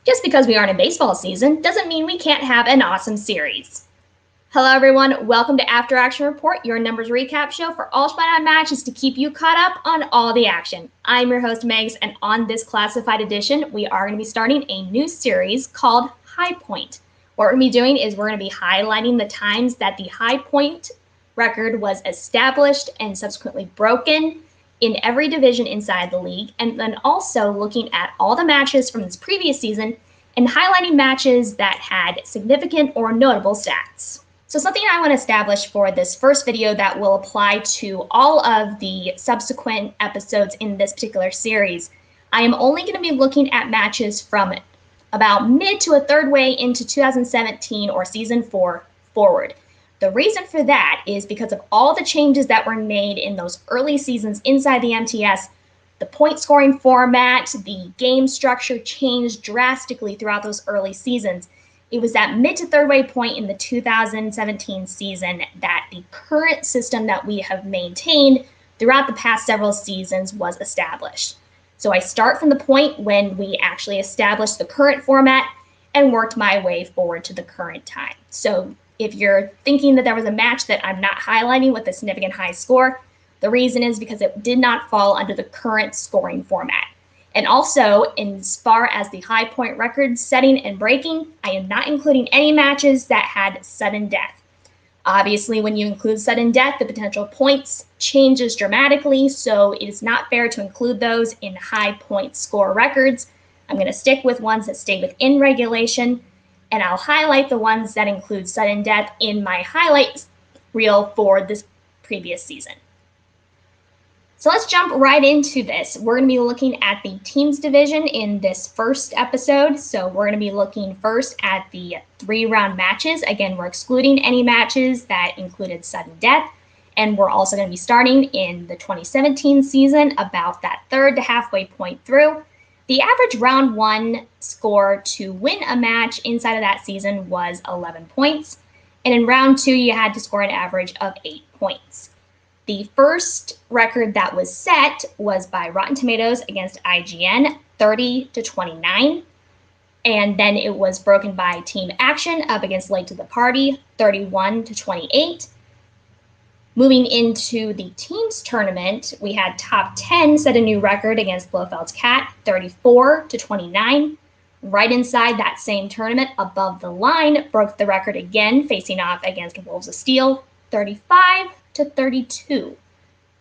Just because we aren't in baseball season doesn't mean we can't have an awesome series. Hello everyone, welcome to After Action Report, your numbers recap show for all Spotlight matches to keep you caught up on all the action. I'm your host Megs, and on this classified edition, we are going to be starting a new series called High Point. What we're going to be doing is we're going to be highlighting the times that the High Point record was established and subsequently broken in every division inside the league, and then also looking at all the matches from this previous season and highlighting matches that had significant or notable stats. So something I want to establish for this first video that will apply to all of the subsequent episodes in this particular series, I am only going to be looking at matches from about mid to a third way into 2017 or season 4 forward. The reason for that is because of all the changes that were made in those early seasons inside the MTS. The point scoring format, the game structure changed drastically throughout those early seasons. It was that mid to third way point in the 2017 season that the current system that we have maintained throughout the past several seasons was established. So I start from the point when we actually established the current format and worked my way forward to the current time. So if you're thinking that there was a match that I'm not highlighting with a significant high score, the reason is because it did not fall under the current scoring format. And also, as far as the high point record setting and breaking, I am not including any matches that had sudden death. Obviously, when you include sudden death, the potential points changes dramatically, so it is not fair to include those in high point score records. I'm going to stick with ones that stay within regulation, and I'll highlight the ones that include sudden death in my highlights reel for this previous season. So let's jump right into this. We're going to be looking at the teams division in this first episode. So we're going to be looking first at the 3-round matches. Again, we're excluding any matches that included sudden death. And we're also going to be starting in the 2017 season, about that third to halfway point through. The average round 1 score to win a match inside of that season was 11 points. And in round 2, you had to score an average of 8 points. The first record that was set was by Rotten Tomatoes against IGN, 30-29. And then it was broken by Team Action up against Late to the Party, 31-28. Moving into the teams tournament, we had Top 10 set a new record against Blofeld's Cat, 34-29. Right inside that same tournament, Above the Line broke the record again, facing off against Wolves of Steel, 35-32.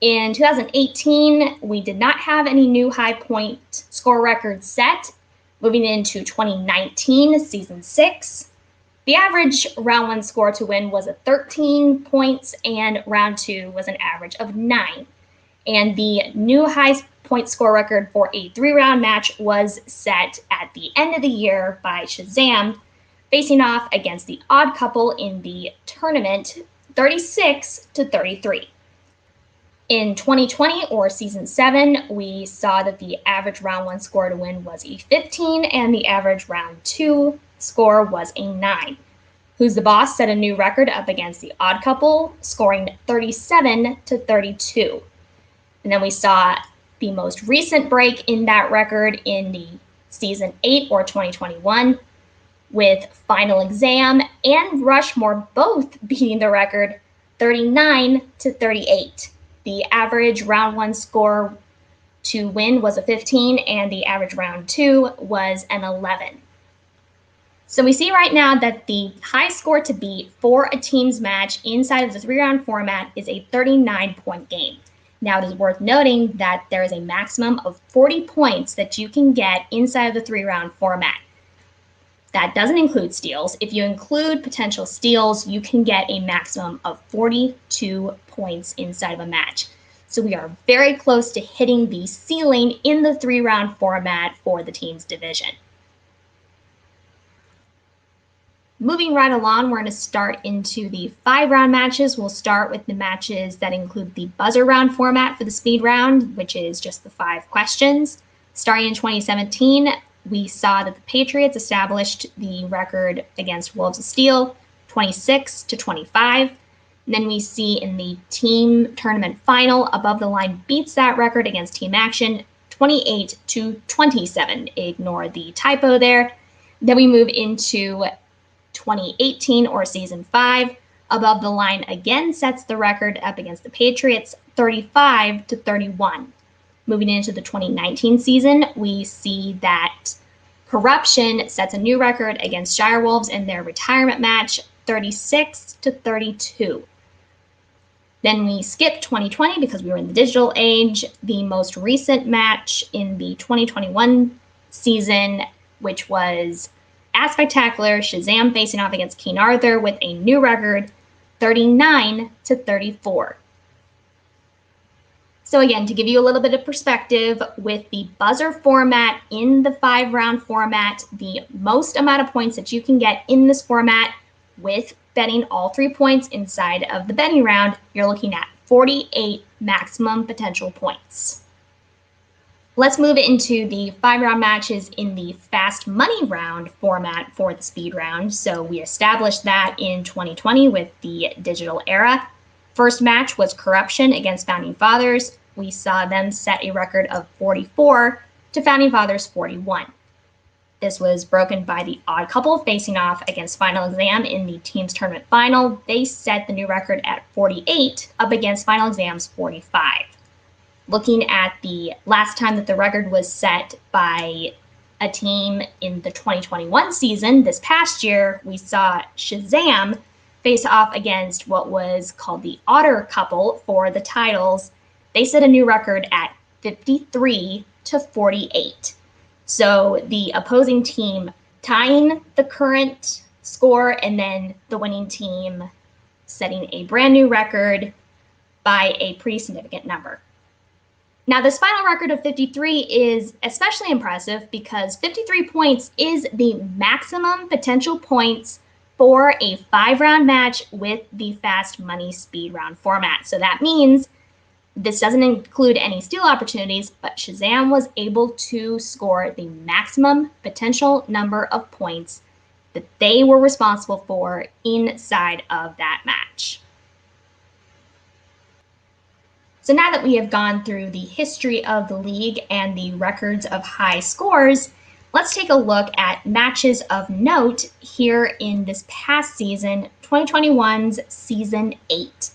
In 2018, we did not have any new high point score records set. Moving into 2019, season 6. The average round 1 score to win was 13 points, and round 2 was an average of 9. And the new high point score record for a 3-round match was set at the end of the year by Shazam, facing off against the Odd Couple in the tournament, 36-33. In 2020, or season 7, we saw that the average round 1 score to win was a 15, and the average round 2 score was a 9. Who's the Boss set a new record up against the Odd Couple, scoring 37-32. And then we saw the most recent break in that record in the season 8, or 2021, with Final Exam and Rushmore both beating the record, 39-38. The average round 1 score to win was a 15, and the average round 2 was an 11. So we see right now that the high score to beat for a teams match inside of the 3-round format is a 39-point game. Now, it is worth noting that there is a maximum of 40 points that you can get inside of the 3-round format. That doesn't include steals. If you include potential steals, you can get a maximum of 42 points inside of a match. So we are very close to hitting the ceiling in the 3-round format for the teams division. Moving right along, we're going to start into the 5-round matches. We'll start with the matches that include the buzzer round format for the speed round, which is just the 5 questions. Starting in 2017, we saw that the Patriots established the record against Wolves of Steel, 26-25. And then we see in the team tournament final, Above the Line beats that record against Team Action, 28-27. Ignore the typo there. Then we move into 2018 or season 5. Above the Line again sets the record up against the Patriots, 35-31. Moving into the 2019 season, we see that Corruption sets a new record against Shirewolves in their retirement match, 36-32. Then we skip 2020 because we were in the digital age. The most recent match in the 2021 season, which was as spectacular, Shazam facing off against King Arthur with a new record, 39-34. So again, to give you a little bit of perspective, with the buzzer format in the 5-round format, the most amount of points that you can get in this format with betting all 3 points inside of the betting round, you're looking at 48 maximum potential points. Let's move into the 5-round matches in the fast money round format for the speed round. So we established that in 2020 with the digital era. First match was Corruption against Founding Fathers. We saw them set a record of 44 to Founding Fathers 41. This was broken by the Odd Couple facing off against Final Exam in the team's tournament final. They set the new record at 48 up against Final Exam's 45. Looking at the last time that the record was set by a team in the 2021 season, this past year, we saw Shazam face off against what was called the Otter Couple for the titles. They set a new record at 53-48. So the opposing team tying the current score and then the winning team setting a brand new record by a pretty significant number. Now, this final record of 53 is especially impressive because 53 points is the maximum potential points for a 5-round match with the fast money speed round format. So that means this doesn't include any steal opportunities, but Shazam was able to score the maximum potential number of points that they were responsible for inside of that match. So now that we have gone through the history of the league and the records of high scores, let's take a look at matches of note here in this past season, 2021's Season 8.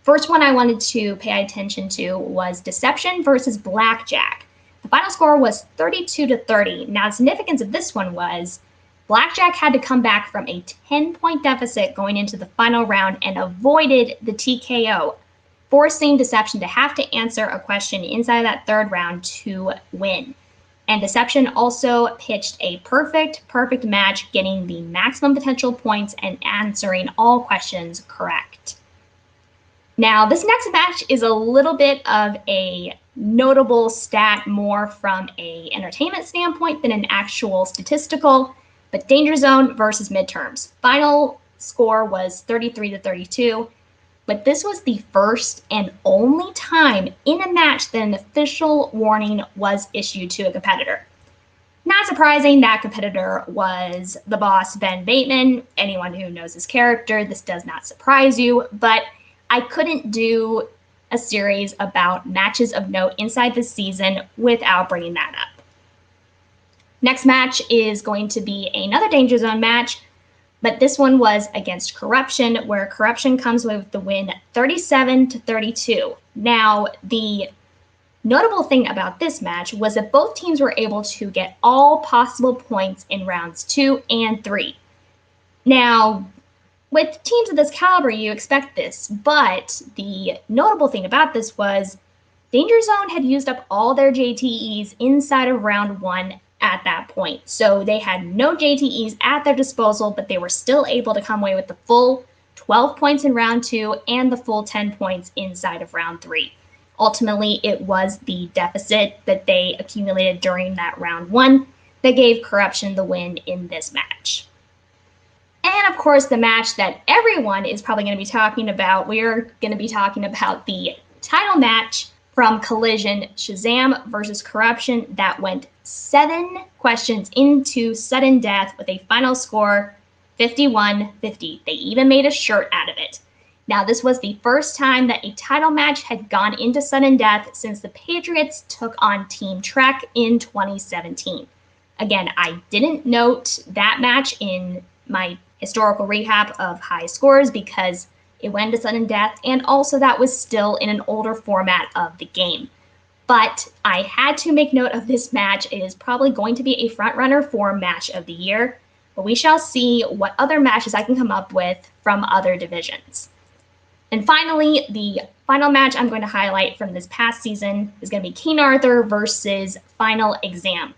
First one I wanted to pay attention to was Deception versus Blackjack. The final score was 32-30. Now, the significance of this one was Blackjack had to come back from a 10-point deficit going into the final round and avoided the TKO, forcing Deception to have to answer a question inside that third round to win. And Deception also pitched a perfect match, getting the maximum potential points and answering all questions correct. Now, this next match is a little bit of a notable stat, more from an entertainment standpoint than an actual statistical, but Danger Zone versus Midterms. Final score was 33-32, but this was the first and only time in a match that an official warning was issued to a competitor. Not surprising, that competitor was the boss, Ben Bateman. Anyone who knows his character, this does not surprise you, but I couldn't do a series about matches of note inside the season without bringing that up. Next match is going to be another Danger Zone match, but this one was against Corruption, where Corruption comes with the win 37-32. Now, the notable thing about this match was that both teams were able to get all possible points in rounds 2 and 3. Now, with teams of this caliber, you expect this, but the notable thing about this was Danger Zone had used up all their JTEs inside of round 1 at that point. So they had no JTEs at their disposal, but they were still able to come away with the full 12 points in round 2 and the full 10 points inside of round 3. Ultimately, it was the deficit that they accumulated during that round 1 that gave Corruption the win in this match. And of course, the match that everyone is probably going to be talking about, we're going to be talking about the title match from Collision, Shazam versus Corruption, that went 7 questions into sudden death with a final score 51-50. They even made a shirt out of it. Now, this was the first time that a title match had gone into sudden death since the Patriots took on Team Trek in 2017. Again, I didn't note that match in my historical recap of high scores because it went to sudden death, and also that was still in an older format of the game. But I had to make note of this match. It is probably going to be a front runner for Match of the Year, but we shall see what other matches I can come up with from other divisions. And finally, the final match I'm going to highlight from this past season is going to be King Arthur versus Final Exam.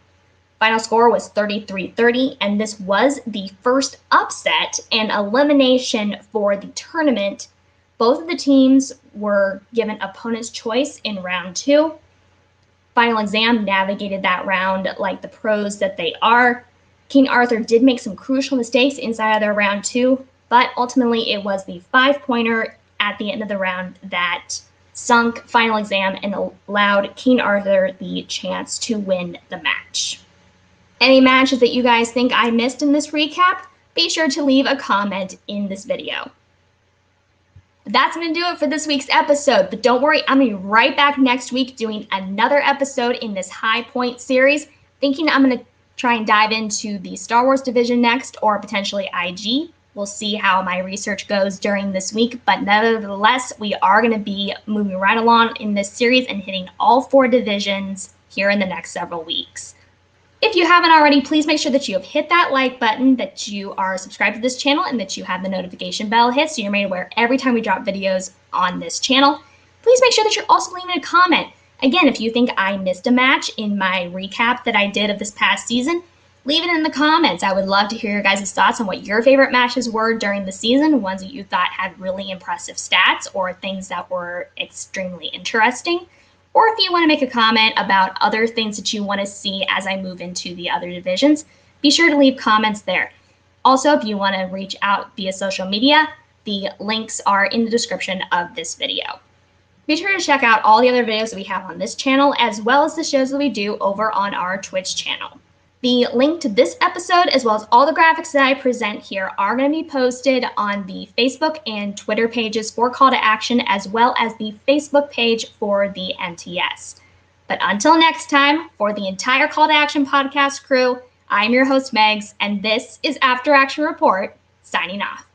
Final score was 33-30, and this was the first upset and elimination for the tournament. Both of the teams were given opponent's choice in round 2. Final Exam navigated that round like the pros that they are. King Arthur did make some crucial mistakes inside of their round 2, but ultimately it was the 5-pointer at the end of the round that sunk Final Exam and allowed King Arthur the chance to win the match. Any matches that you guys think I missed in this recap, be sure to leave a comment in this video. That's going to do it for this week's episode, but don't worry, I'm going to be right back next week doing another episode in this High Point series, thinking I'm going to try and dive into the Star Wars division next, or potentially IG. We'll see how my research goes during this week, but nevertheless, we are going to be moving right along in this series and hitting all 4 divisions here in the next several weeks. If you haven't already, please make sure that you have hit that like button, that you are subscribed to this channel, and that you have the notification bell hit so you're made aware every time we drop videos on this channel. Please make sure that you're also leaving a comment. Again, if you think I missed a match in my recap that I did of this past season, leave it in the comments. I would love to hear your guys' thoughts on what your favorite matches were during the season, ones that you thought had really impressive stats or things that were extremely interesting. Or if you want to make a comment about other things that you want to see as I move into the other divisions, be sure to leave comments there. Also, if you want to reach out via social media, the links are in the description of this video. Be sure to check out all the other videos that we have on this channel, as well as the shows that we do over on our Twitch channel. The link to this episode, as well as all the graphics that I present here, are going to be posted on the Facebook and Twitter pages for Call to Action, as well as the Facebook page for the MTS. But until next time, for the entire Call to Action podcast crew, I'm your host, Megs, and this is After Action Report, signing off.